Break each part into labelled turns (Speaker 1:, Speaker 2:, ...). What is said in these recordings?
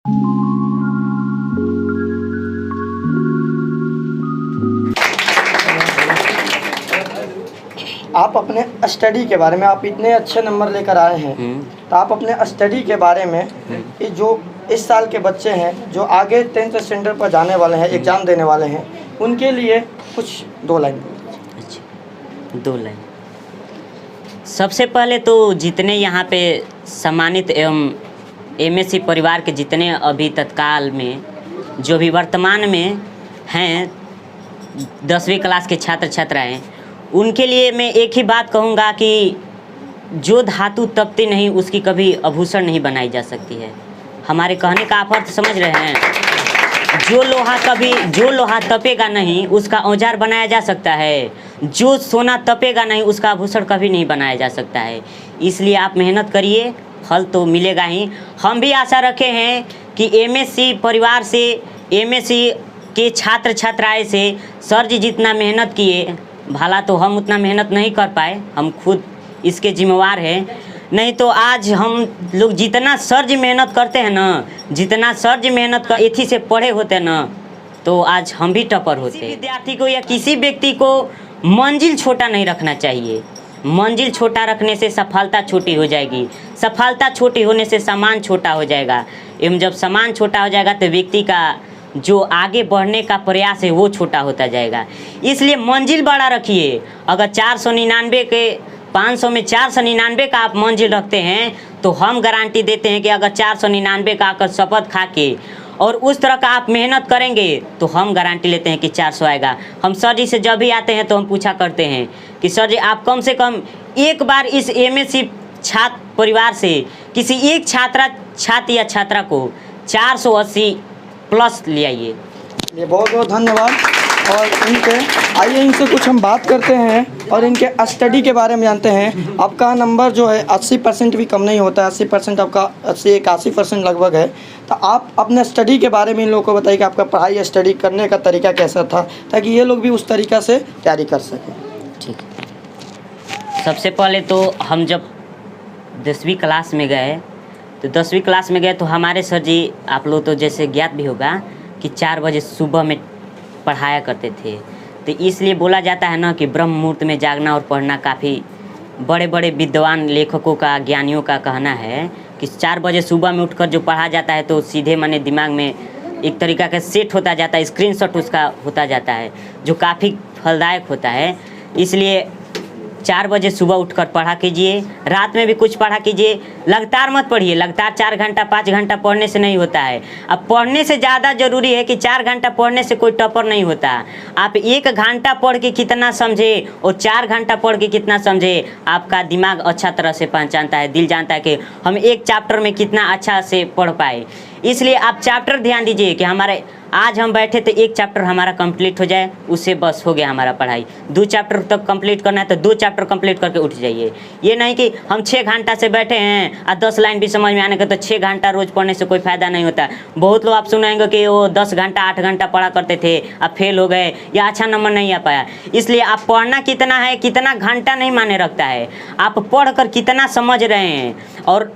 Speaker 1: आप अपने स्टडी के बारे में, आप इतने अच्छे नंबर लेकर आए हैं, तो आप अपने स्टडी के बारे में, ये जो इस साल के बच्चे हैं जो आगे 10th स्टैंडर्ड पर जाने वाले हैं, एग्ज़ाम देने वाले हैं, उनके लिए कुछ 2 लाइन।
Speaker 2: अच्छा, 2 लाइन। सबसे पहले तो जितने यहाँ पे सम्मानित एवं एमएससी परिवार के जितने अभी तत्काल में जो भी वर्तमान में हैं 10वीं क्लास के छात्र छात्राएँ, उनके लिए मैं एक ही बात कहूँगा कि जो धातु तपती नहीं उसकी कभी आभूषण नहीं बनाई जा सकती है। हमारे कहने का आप अर्थ समझ रहे हैं? जो लोहा तपेगा नहीं उसका औजार बनाया जा सकता है, जो सोना तपेगा नहीं उसका आभूषण कभी नहीं बनाया जा सकता है। इसलिए आप मेहनत करिए, फल तो मिलेगा ही। हम भी आशा रखे हैं कि एमएससी परिवार से, एमएससी के छात्र छात्राएँ से सर जी जितना मेहनत किए, भला तो हम उतना मेहनत नहीं कर पाए, हम खुद इसके जिम्मेवार हैं। नहीं तो आज हम लोग जितना सर जी मेहनत करते हैं ना, जितना सर जी मेहनत कर एथी से पढ़े होते हैं ना, तो आज हम भी टॉपर होते। किसी विद्यार्थी को या किसी व्यक्ति को मंजिल छोटा नहीं रखना चाहिए। मंजिल छोटा रखने से सफलता छोटी हो जाएगी, सफलता छोटी होने से सामान छोटा हो जाएगा, एवं जब सामान छोटा हो जाएगा तो व्यक्ति का जो आगे बढ़ने का प्रयास है वो छोटा होता जाएगा। इसलिए मंजिल बड़ा रखिए। अगर 499 के 500 में 499 का आप मंजिल रखते हैं तो हम गारंटी देते हैं कि अगर 499 का आकर शपथ खा के और उस तरह का आप मेहनत करेंगे तो हम गारंटी लेते हैं कि 400 आएगा। हम सर जी से जब भी आते हैं तो हम पूछा करते हैं कि सर जी आप कम से कम एक बार इस एमएससी छात्र परिवार से किसी एक छात्र या छात्रा को 480 प्लस ले आइए।
Speaker 1: ये बहुत बहुत धन्यवाद। और आइए इनसे कुछ हम बात करते हैं और इनके स्टडी के बारे में जानते हैं। आपका नंबर जो है 80% भी कम नहीं होता है, 80% आपका 80-81% लगभग है। तो आप अपने स्टडी के बारे में इन लोगों को बताइए कि आपका पढ़ाई स्टडी करने का तरीका कैसा था, ताकि ये लोग भी उस तरीक़ा से तैयारी कर सकें।
Speaker 2: ठीक। सबसे पहले तो हम जब 10वीं क्लास में गए तो 10वीं क्लास में गए तो हमारे सर जी, आप लोग तो जैसे ज्ञात भी होगा कि 4 बजे सुबह में पढ़ाया करते थे। तो इसलिए बोला जाता है ना कि ब्रह्म मुहूर्त में जागना और पढ़ना काफ़ी बड़े बड़े विद्वान लेखकों का, ज्ञानियों का कहना है कि 4 बजे सुबह में उठकर जो पढ़ा जाता है तो सीधे माने दिमाग में एक तरीका का सेट होता जाता है, स्क्रीनशॉट उसका होता जाता है, जो काफ़ी फलदायक होता है। इसलिए 4 बजे सुबह उठकर पढ़ा कीजिए, रात में भी कुछ पढ़ा कीजिए। लगातार मत पढ़िए, लगातार 4 घंटा 5 घंटा पढ़ने से नहीं होता है। अब पढ़ने से ज़्यादा ज़रूरी है कि 4 घंटा पढ़ने से कोई टॉपर नहीं होता। आप 1 घंटा पढ़ के कितना समझे और 4 घंटा पढ़ के कितना समझे, आपका दिमाग अच्छा तरह से पहचानता है, दिल जानता है कि हम एक चैप्टर में कितना अच्छा से पढ़ पाए। इसलिए आप चैप्टर ध्यान दीजिए कि हमारे आज हम बैठे तो 1 चैप्टर हमारा कंप्लीट हो जाए, उससे बस हो गया हमारा पढ़ाई। 2 चैप्टर तक कंप्लीट करना है तो 2 चैप्टर कंप्लीट करके उठ जाइए। ये नहीं कि हम 6 घंटा से बैठे हैं और 10 लाइन भी समझ में आने का, तो 6 घंटा रोज़ पढ़ने से कोई फ़ायदा नहीं होता। बहुत लोग आप सुनेंगे कि वो 10 घंटा 8 घंटा पढ़ा करते थे, अब फेल हो गए या अच्छा नंबर नहीं आ पाया। इसलिए आप पढ़ना कितना है, कितना घंटा नहीं माने रखता है, आप पढ़ कर कितना समझ रहे हैं। और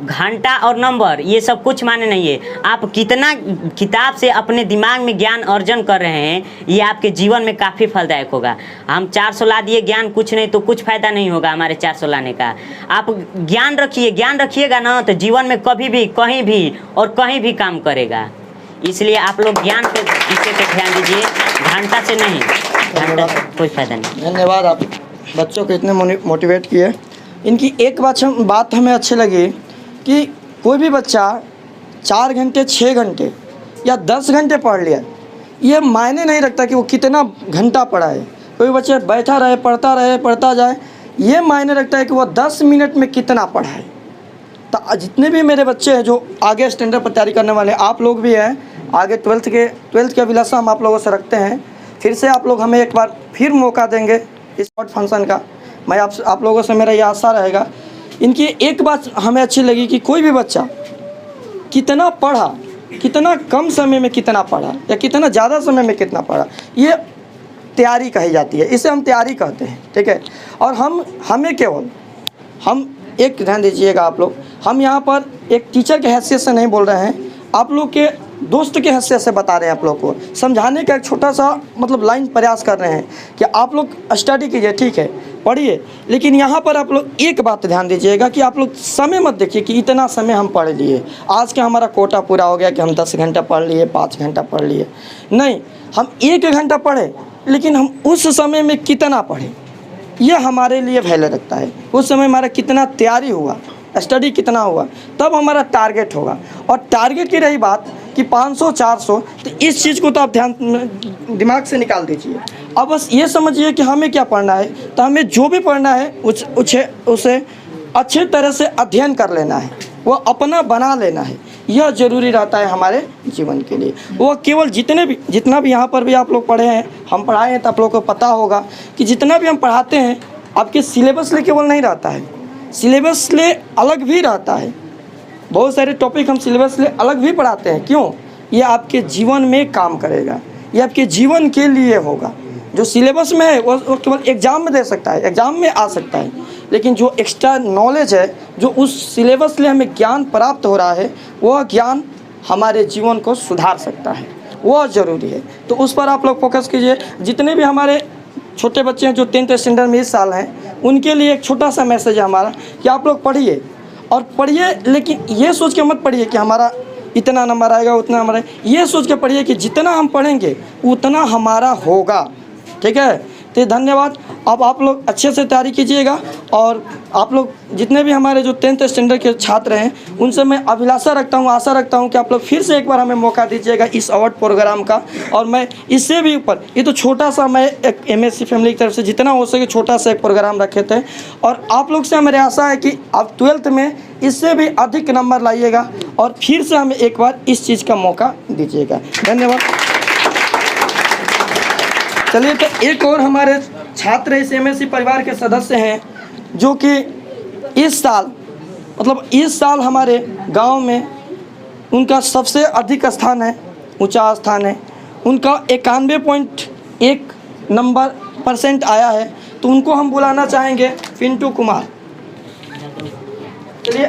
Speaker 2: घंटा और नंबर ये सब कुछ माने नहीं है, आप कितना किताब से अपने दिमाग में ज्ञान अर्जन कर रहे हैं, ये आपके जीवन में काफ़ी फलदायक होगा। हम 400 ला दिए ज्ञान कुछ नहीं, तो कुछ फ़ायदा नहीं होगा हमारे 400 लाने का। आप ज्ञान रखिए, ज्ञान रखिएगा ना तो जीवन में कभी भी कहीं भी और कहीं भी काम करेगा। इसलिए आप लोग ज्ञान पे विषय पे ध्यान दीजिए, घंटा से नहीं, घंटा से कोई फ़ायदा नहीं।
Speaker 1: धन्यवाद, आप बच्चों को इतने मोटिवेट किए। इनकी एक बात हमें अच्छी लगी कि कोई भी बच्चा 4 घंटे 6 घंटे या 10 घंटे पढ़ लिया, ये मायने नहीं रखता कि वो कितना घंटा पढ़ा है। कोई बच्चा बैठा रहे, पढ़ता जाए, ये मायने रखता है कि वो 10 मिनट में कितना पढ़ा है। तो जितने भी मेरे बच्चे हैं जो आगे स्टैंडर्ड पर तैयारी करने वाले हैं, आप लोग भी हैं, आगे 12th के अभिलाषा हम आप लोगों से रखते हैं। फिर से आप लोग हमें एक बार फिर मौका देंगे इस शॉर्ट फंक्शन का। मैं आप लोगों से मेरा ये आशा रहेगा। इनकी एक बात हमें अच्छी लगी कि कोई भी बच्चा कितना पढ़ा, कितना कम समय में कितना पढ़ा या कितना ज़्यादा समय में कितना पढ़ा, ये तैयारी कही जाती है, इसे हम तैयारी कहते हैं। ठीक है। और हमें केवल हम एक ध्यान दीजिएगा आप लोग, हम यहाँ पर एक टीचर के हैसियत से नहीं बोल रहे हैं, आप लोग के दोस्त के हैसियत से बता रहे हैं, आप लोग को समझाने का एक छोटा सा मतलब लाइन प्रयास कर रहे हैं कि आप लोग स्टडी कीजिए, ठीक है, पढ़िए, लेकिन यहाँ पर आप लोग एक बात ध्यान दीजिएगा कि आप लोग समय मत देखिए कि इतना समय हम पढ़ लिए, आज का हमारा कोटा पूरा हो गया कि हम 10 घंटा पढ़ लिए, 5 घंटा पढ़ लिए। नहीं, हम 1 घंटा पढ़े, लेकिन हम उस समय में कितना पढ़े यह हमारे लिए वैल्यू रखता है। उस समय हमारा कितना तैयारी हुआ, स्टडी कितना हुआ, तब हमारा टारगेट होगा। और टारगेट की रही बात कि 500 400, तो इस चीज़ को तो आप दिमाग से निकाल दीजिए। अब बस ये समझिए कि हमें क्या पढ़ना है, तो हमें जो भी पढ़ना है उसे अच्छे तरह से अध्ययन कर लेना है, वो अपना बना लेना है। यह ज़रूरी रहता है हमारे जीवन के लिए। वो केवल जितना भी यहाँ पर भी आप लोग पढ़े हैं, हम पढ़ाए हैं, तो आप लोगों को पता होगा कि जितना भी हम पढ़ाते हैं आपके सिलेबस ले केवल नहीं रहता है, सिलेबस ले अलग भी रहता है। बहुत सारे टॉपिक हम सिलेबस ले अलग भी पढ़ाते हैं। क्यों? ये आपके जीवन में काम करेगा, ये आपके जीवन के लिए होगा। जो सिलेबस में है वो केवल एग्ज़ाम में दे सकता है, एग्ज़ाम में आ सकता है, लेकिन जो एक्स्ट्रा नॉलेज है, जो उस सिलेबस ले हमें ज्ञान प्राप्त हो रहा है, वह ज्ञान हमारे जीवन को सुधार सकता है, वह ज़रूरी है। तो उस पर आप लोग फोकस कीजिए। जितने भी हमारे छोटे बच्चे हैं जो 10th स्टैंडर्ड में इस साल हैं, उनके लिए एक छोटा सा मैसेज है हमारा कि आप लोग पढ़िए, और पढ़िए, लेकिन ये सोच के मत पढ़िए कि हमारा इतना नंबर आएगा, उतना नंबर आएगा। ये सोच के पढ़िए कि जितना हम पढ़ेंगे उतना हमारा होगा, ठीक है। तो धन्यवाद। अब आप लोग अच्छे से तैयारी कीजिएगा, और आप लोग जितने भी हमारे जो 10th स्टैंडर्ड के छात्र हैं, उनसे मैं अभिलाषा रखता हूँ, आशा रखता हूँ कि आप लोग फिर से एक बार हमें मौका दीजिएगा इस अवार्ड प्रोग्राम का। और मैं इससे भी ऊपर, ये तो छोटा सा मैं एक MSC फैमिली की तरफ से जितना हो सके छोटा सा एक प्रोग्राम रखे थे, और आप लोग से मेरी आशा है कि आप 12th में इससे भी अधिक नंबर लाइएगा, और फिर से हमें एक बार इस चीज़ का मौका दीजिएगा। धन्यवाद। चलिए, तो एक और हमारे छात्र इस MSC परिवार के सदस्य हैं जो कि इस साल हमारे गांव में उनका सबसे अधिक स्थान है, ऊंचा स्थान है। उनका 91.1 नंबर % आया है, तो उनको हम बुलाना चाहेंगे पिंटू कुमार। चलिए,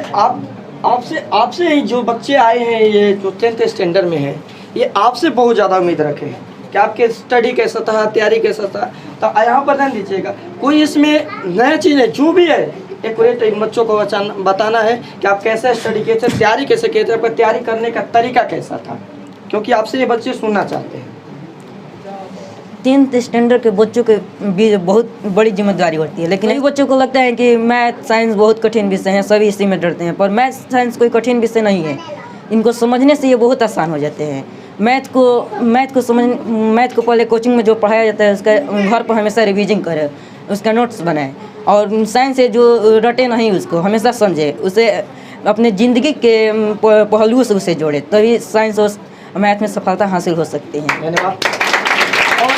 Speaker 1: आपसे ही जो बच्चे आए हैं, ये जो 10th स्टैंडर्ड में है, ये आपसे बहुत ज़्यादा उम्मीद रखे हैं कि आपके स्टडी कैसा था, तैयारी कैसा था। तो यहाँ पर ध्यान दीजिएगा, कोई इसमें नया चीज़ है जो भी है, एक इन बच्चों को बताना है कि आप कैसे स्टडी किए थे, तैयारी कैसे किए थे, आपका तैयारी करने का तरीका कैसा था, क्योंकि आपसे ये बच्चे सुनना चाहते हैं।
Speaker 3: 10th स्टैंडर्ड के बच्चों के भी बहुत बड़ी जिम्मेदारी होती है, लेकिन कई बच्चों को लगता है कि मैथ साइंस बहुत कठिन विषय हैं, सभी इसी में डरते हैं। पर मैथ साइंस कोई कठिन विषय नहीं है, इनको समझने से ये बहुत आसान हो जाते हैं। मैथ को पहले कोचिंग में जो पढ़ाया जाता है उसका घर पर हमेशा रिवीजन करें, उसका नोट्स बनाएं। और साइंस से जो रटे नहीं उसको हमेशा समझे, उसे अपने ज़िंदगी के पहलुओं से उसे जोड़े, तभी साइंस और मैथ में सफलता हासिल हो सकती है।
Speaker 1: धन्यवाद। और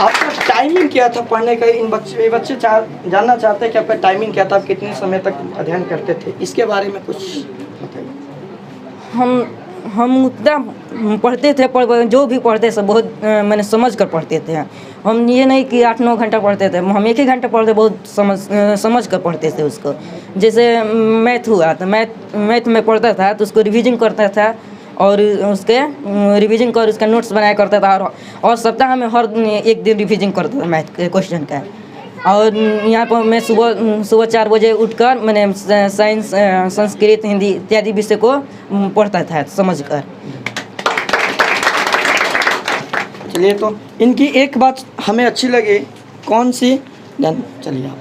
Speaker 1: आपका टाइमिंग क्या था पढ़ने का? ये बच्चे जानना चाहते हैं कि आपका टाइमिंग क्या था, आप कितने समय तक अध्ययन करते थे, इसके बारे में कुछ बताइए।
Speaker 3: हम उतना पढ़ते थे, पर जो भी पढ़ते थे बहुत मैंने समझ कर पढ़ते थे। हम ये नहीं कि 8-9 घंटा पढ़ते थे, हम 1 ही घंटा पढ़ते, बहुत समझ कर पढ़ते थे उसको। जैसे मैथ हुआ तो मैथ में पढ़ता था तो उसको रिवीजन करता था, और उसके रिवीजन कर उसका नोट्स बनाया करता था, और सप्ताह में हर 1 दिन रिवीजन करता था मैथ के क्वेश्चन का। और यहाँ पर मैं सुबह 4 बजे उठकर मैंने साइंस, संस्कृत, हिंदी इत्यादि विषय को पढ़ता था समझकर।
Speaker 1: चलिए, तो इनकी एक बात हमें अच्छी लगी, कौन सी? चलिए आप।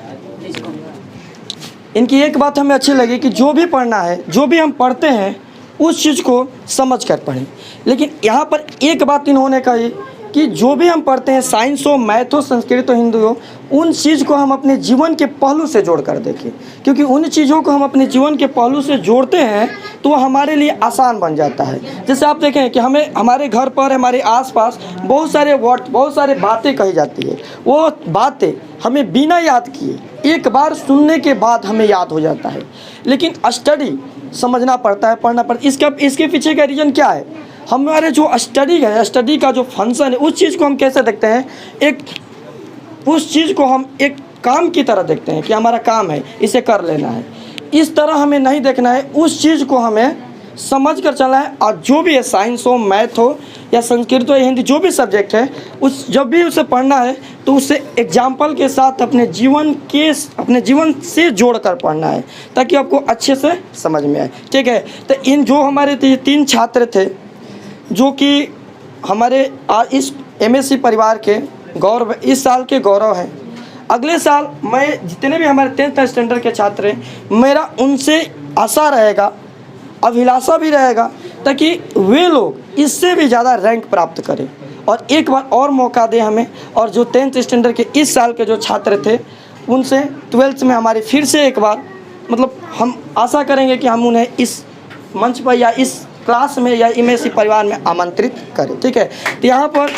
Speaker 1: इनकी एक बात हमें अच्छी लगी कि जो भी पढ़ना है, जो भी हम पढ़ते हैं, उस चीज़ को समझ कर पढ़ें। लेकिन यहाँ पर एक बात इन्होंने कही कि जो भी हम पढ़ते हैं, साइंस हो, मैथ हो, संस्कृत हो, हिंदी हो, उन चीज़ को हम अपने जीवन के पहलू से जोड़ कर देखें, क्योंकि उन चीज़ों को हम अपने जीवन के पहलू से जोड़ते हैं तो वो हमारे लिए आसान बन जाता है। जैसे आप देखें कि हमारे घर पर, हमारे आसपास बहुत सारे वर्ड, बहुत सारे बातें कही जाती है। वो बातें हमें बिना याद किए एक बार सुनने के बाद हमें याद हो जाता है, लेकिन स्टडी समझना पड़ता है, पढ़ना पड़ता है। इसके पीछे का रीज़न क्या है? हमारे जो स्टडी है, स्टडी का जो फंक्शन है, उस चीज़ को हम कैसे देखते हैं? उस चीज़ को हम एक काम की तरह देखते हैं कि हमारा काम है, इसे कर लेना है। इस तरह हमें नहीं देखना है। उस चीज़ को हमें समझ कर चलना है। और जो भी है, साइंस हो, मैथ हो या संस्कृत हो या हिंदी, जो भी सब्जेक्ट है, उस जब भी उसे पढ़ना है तो उसे एग्जाम्पल के साथ अपने जीवन से जोड़ कर पढ़ना है, ताकि आपको अच्छे से समझ में आए। ठीक है, तो इन जो हमारे 3 छात्र थे जो कि हमारे इस MSc परिवार के गौरव, इस साल के गौरव हैं। अगले साल मैं जितने भी हमारे 10th स्टैंडर्ड के छात्र हैं, मेरा उनसे आशा रहेगा, अभिलाषा भी रहेगा, ताकि वे लोग इससे भी ज़्यादा रैंक प्राप्त करें और एक बार और मौका दें हमें। और जो 10th स्टैंडर्ड के इस साल के जो छात्र थे, उनसे 12th में हमारी फिर से एक बार मतलब हम आशा करेंगे कि हम उन्हें इस मंच पर या इस क्लास में या MSc परिवार में आमंत्रित करें। ठीक है, तो यहाँ पर